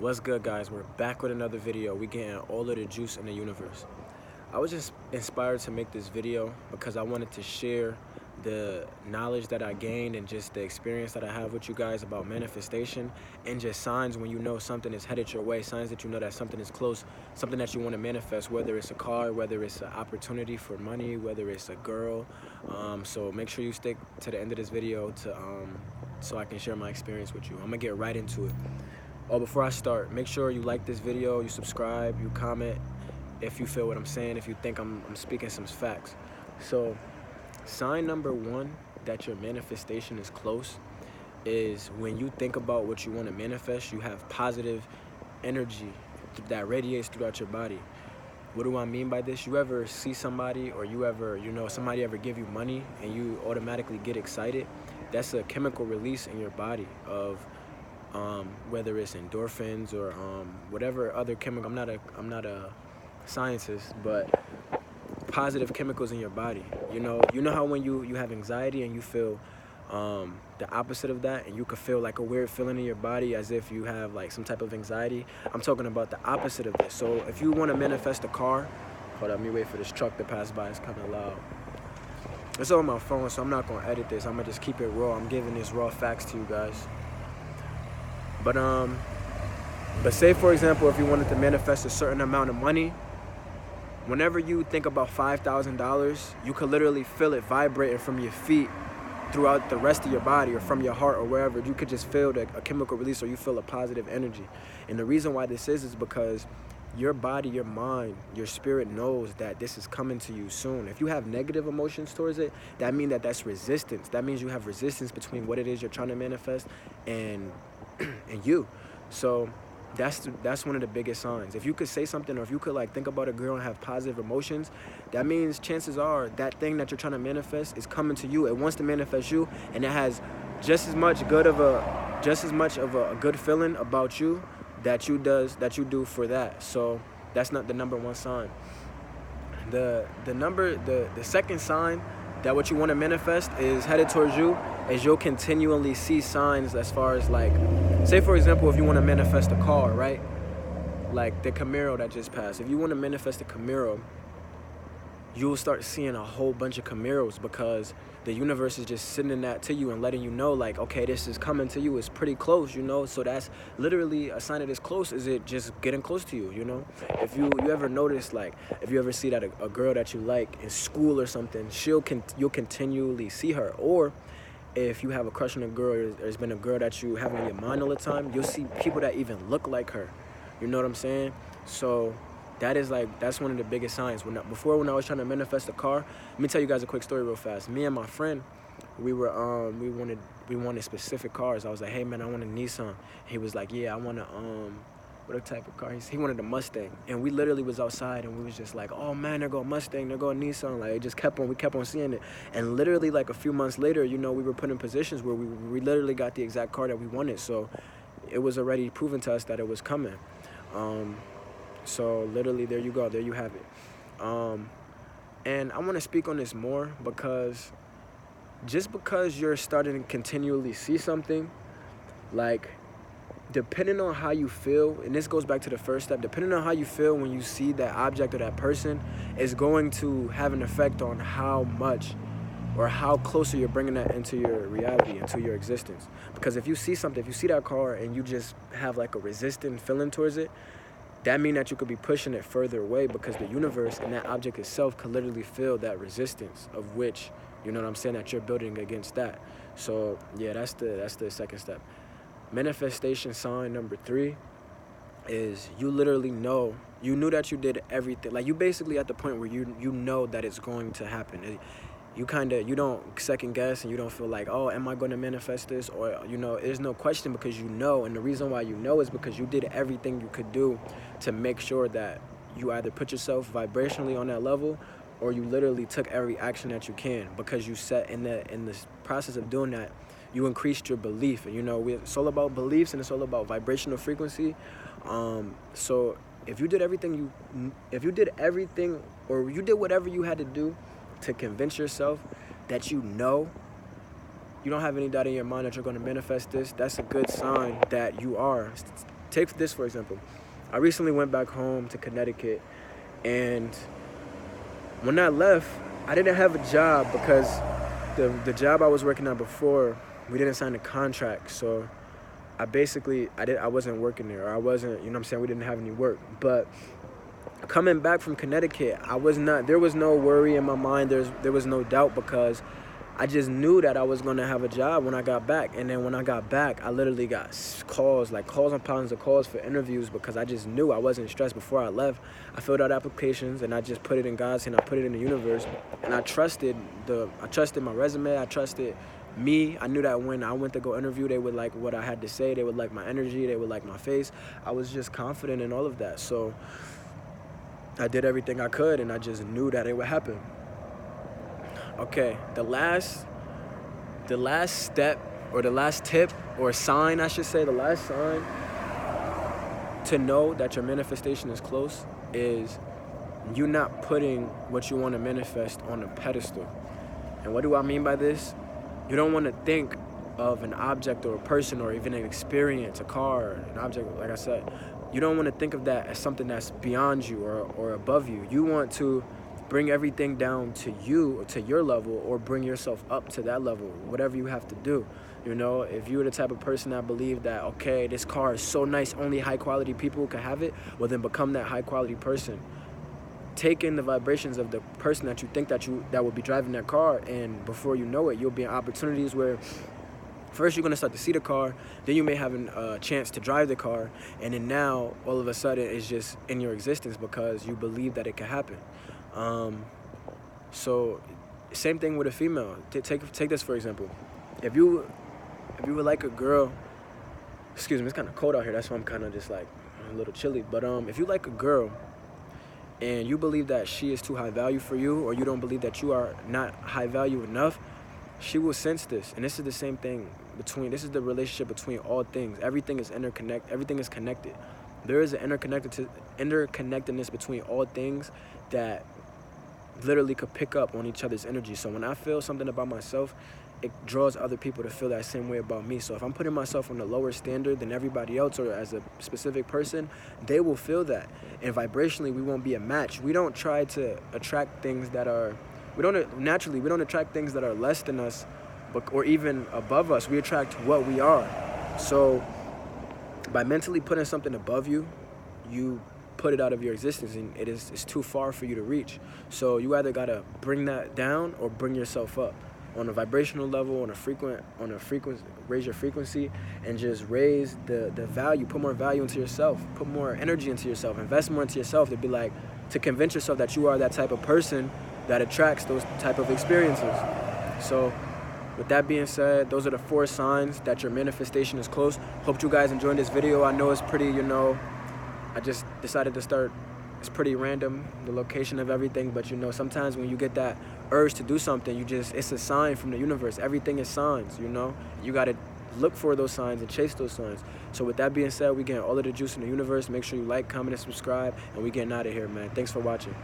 What's good, guys? We're back with another video. We getting all of the juice in the universe. I was just inspired to make this video because I wanted to share the knowledge that I gained and just the experience that I have with you guys about manifestation and just signs when you know something is headed your way, signs that you know that something is close, something that you want to manifest, whether it's a car, whether it's an opportunity for money, whether it's a girl. So make sure you stick to the end of this video so I can share my experience with you. I'm gonna get right into it. Oh, before I start, make sure you like this video, you subscribe, you comment if you feel what I'm saying, if you think I'm speaking some facts. So, sign number one that your manifestation is close is when you think about what you want to manifest, you have positive energy that radiates throughout your body. What do I mean by this? You ever see somebody or somebody ever give you money and you automatically get excited? That's a chemical release in your body of whether it's endorphins or whatever other chemical. I'm not a scientist, but positive chemicals in your body. You know how when you have anxiety and you feel the opposite of that, and you could feel like a weird feeling in your body as if you have like some type of anxiety. I'm talking about the opposite of this. So if you want to manifest a car, hold up, let me wait for this truck to pass by. It's kind of loud. It's on my phone, so I'm not gonna edit this. I'm gonna just keep it raw. I'm giving this raw facts to you guys. But say for example, if you wanted to manifest a certain amount of money, whenever you think about $5,000, you could literally feel it vibrating from your feet throughout the rest of your body or from your heart or wherever. You could just feel a chemical release, or you feel a positive energy. And the reason why this is because your body, your mind, your spirit knows that this is coming to you soon. If you have negative emotions towards it, that means that's resistance. That means you have resistance between what it is you're trying to manifest and you. So that's one of the biggest signs. If you could say something, or if you could like think about a girl and have positive emotions, that means chances are that thing that you're trying to manifest is coming to you. It wants to manifest you, and it has just as much of a good feeling about you that you do for that. So that's not the number one sign. The second sign that what you want to manifest is headed towards you is you'll continually see signs as far as like, say for example, if you want to manifest a car, right? Like the Camaro that just passed. If you want to manifest a Camaro, you'll start seeing a whole bunch of Camaros because the universe is just sending that to you and letting you know like, okay, this is coming to you. It's pretty close, So that's literally a sign that it's close. Is it just getting close to you, If you ever notice, like, if you ever see that a girl that you like in school or something, you'll continually see her. Or if you have a crush on a girl, or there's been a girl that you have in your mind all the time, you'll see people that even look like her. You know what I'm saying? So that's one of the biggest signs. When I was trying to manifest a car, let me tell you guys a quick story real fast. Me and my friend, we wanted specific cars. I was like, hey man, I want a Nissan. He was like, yeah, I want a what type of car? He wanted a Mustang. And we literally was outside and we was just like, oh man, there go a Mustang, there go a Nissan. Like, we kept on seeing it. And literally like a few months later, we were put in positions where we literally got the exact car that we wanted. So it was already proven to us that it was coming. So literally, there you go. There you have it. And I want to speak on this more because just because you're starting to continually see something, like, depending on how you feel, and this goes back to the first step, depending on how you feel when you see that object or that person is going to have an effect on how much or how closer you're bringing that into your reality, into your existence. Because if you see something, if you see that car and you just have like a resistant feeling towards it, that means that you could be pushing it further away, because the universe and that object itself could literally feel that resistance of which, that you're building against that. So yeah, that's the second step. Manifestation sign number 3 is you literally know, you knew that you did everything. Like, you basically at the point where you know that it's going to happen. You don't second guess, and you don't feel like, oh, am I going to manifest this? Or, there's no question, because you know. And the reason why you know is because you did everything you could do to make sure that you either put yourself vibrationally on that level, or you literally took every action that you can, because you set in the process of doing that, you increased your belief. And, it's all about beliefs, and it's all about vibrational frequency. So if you did everything, or you did whatever you had to do to convince yourself that you don't have any doubt in your mind that you're going to manifest this, that's a good sign that you are take this for example. I recently went back home to Connecticut, and when I left, I didn't have a job because the job I was working at before, we didn't sign a contract. So I wasn't working there, or I wasn't, you know what I'm saying, we didn't have any work. But coming back from Connecticut, there was no worry in my mind. There was no doubt, because I just knew that I was going to have a job when I got back. And then when I got back, I literally got calls on pounds of calls for interviews, because I just knew I wasn't stressed before I left. I filled out applications and I just put it in God's hand. I put it in the universe, and I trusted my resume. I trusted me. I knew that when I went to go interview, they would like what I had to say. They would like my energy. They would like my face. I was just confident in all of that. So I did everything I could, and I just knew that it would happen. Okay, the last step, or the last tip, or sign, I should say, the last sign to know that your manifestation is close is you not putting what you want to manifest on a pedestal. And what do I mean by this? You don't want to think of an object or a person or even an experience, a car, an object, like I said. You don't want to think of that as something that's beyond you or above you. You want to bring everything down to you, or to your level, or bring yourself up to that level, whatever you have to do. You know, if you're the type of person that believe that, okay, this car is so nice, only high quality people can have it, well then become that high quality person. Take in the vibrations of the person that you think that will be driving that car, and before you know it, you'll be in opportunities where first you're going to start to see the car, then you may have a chance to drive the car, and then now all of a sudden it's just in your existence because you believe that it can happen. So same thing with a female. Take this for example. If you would like a girl, excuse me, it's kind of cold out here, that's why I'm kind of just like a little chilly, but if you like a girl and you believe that she is too high value for you, or you don't believe that you are not high value enough, she will sense this. And this is the same thing this is the relationship between all things. Everything is everything is connected. There is an interconnectedness between all things that literally could pick up on each other's energy. So when I feel something about myself, it draws other people to feel that same way about me. So if I'm putting myself on a lower standard than everybody else, or as a specific person, they will feel that. And vibrationally, we won't be a match. We don't try to attract things that are, we don't attract things that are less than us, or even above us. We attract what we are. So by mentally putting something above you, you put it out of your existence, and it's too far for you to reach. So you either gotta bring that down or bring yourself up on a vibrational level, raise your frequency, and just raise the value. Put more value into yourself. Put more energy into yourself. Invest more into yourself to convince yourself that you are that type of person that attracts those type of experiences. So with that being said, those are the 4 signs that your manifestation is close. Hope you guys enjoyed this video. I know it's pretty, I just decided to start, it's pretty random, the location of everything, but sometimes when you get that urge to do something, it's a sign from the universe. Everything is signs, You gotta look for those signs and chase those signs. So with that being said, we getting all of the juice in the universe. Make sure you like, comment, and subscribe, and we getting out of here, man. Thanks for watching.